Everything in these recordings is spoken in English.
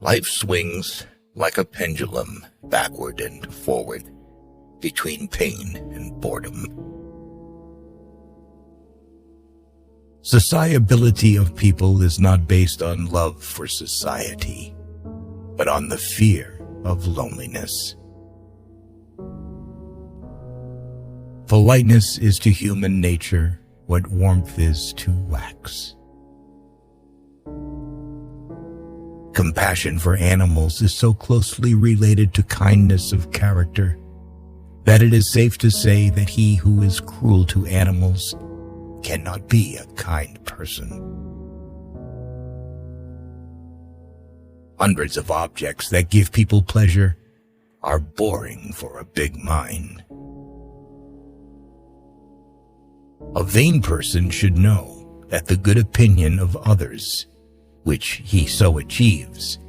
Life swings like a pendulum backward and forward between pain and boredom. Sociability of people is not based on love for society, but on the fear of loneliness. Politeness is to human nature what warmth is to wax. Compassion for animals is so closely related to kindness of character that it is safe to say that he who is cruel to animals cannot be a kind person. Hundreds of objects that give people pleasure are boring for a big mind. A vain person should know that the good opinion of others, which he so achieves,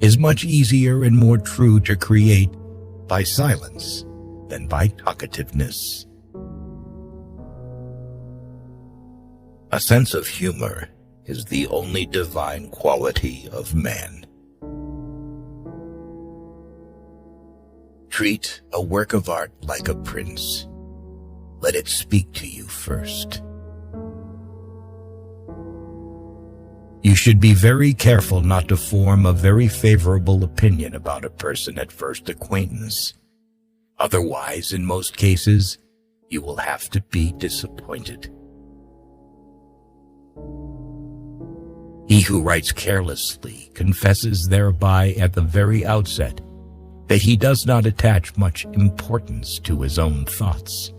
is much easier and more true to create by silence than by talkativeness. A sense of humor is the only divine quality of man. Treat a work of art like a prince. Let it speak to you first. You should be very careful not to form a very favorable opinion about a person at first acquaintance. Otherwise, in most cases, you will have to be disappointed. He who writes carelessly confesses thereby at the very outset that he does not attach much importance to his own thoughts.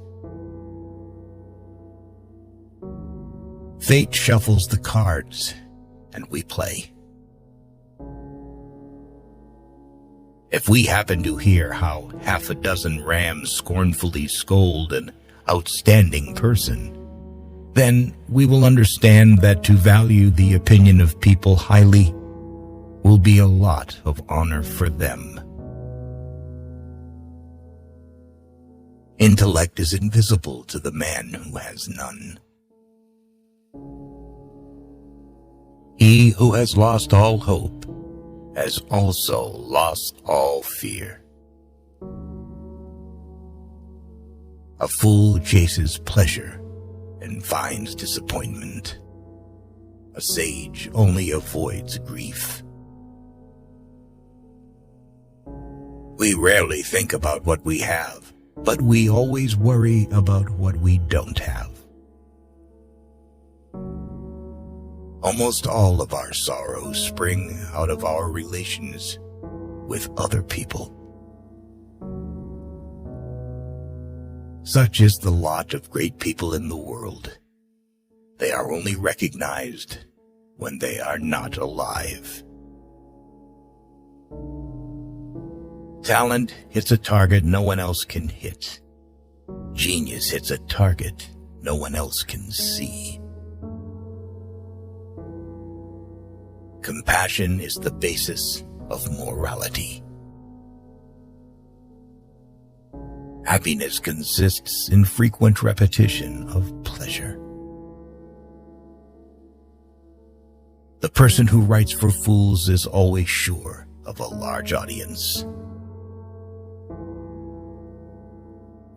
Fate shuffles the cards, and we play. If we happen to hear how half a dozen rams scornfully scold an outstanding person, then we will understand that to value the opinion of people highly will be a lot of honor for them. Intellect is invisible to the man who has none. He who has lost all hope has also lost all fear. A fool chases pleasure and finds disappointment. A sage only avoids grief. We rarely think about what we have, but we always worry about what we don't have. Almost all of our sorrows spring out of our relations with other people. Such is the lot of great people in the world. They are only recognized when they are not alive. Talent hits a target no one else can hit. Genius hits a target no one else can see. Compassion is the basis of morality. Happiness consists in frequent repetition of pleasure. The person who writes for fools is always sure of a large audience.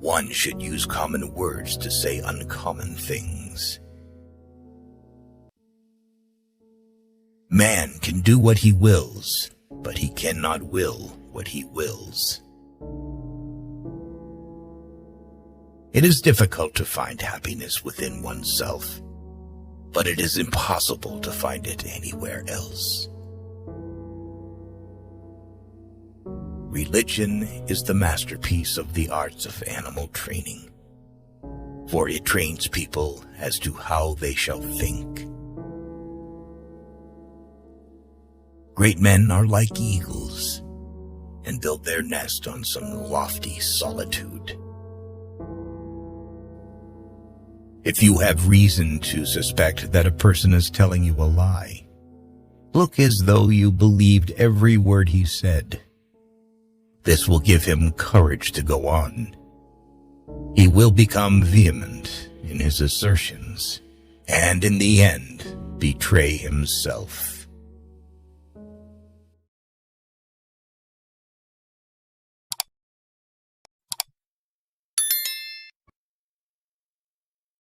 One should use common words to say uncommon things. Man can do what he wills, but he cannot will what he wills. It is difficult to find happiness within oneself, but it is impossible to find it anywhere else. Religion is the masterpiece of the arts of animal training, for it trains people as to how they shall think. Great men are like eagles and build their nest on some lofty solitude. If you have reason to suspect that a person is telling you a lie, look as though you believed every word he said. This will give him courage to go on. He will become vehement in his assertions, and in the end, betray himself.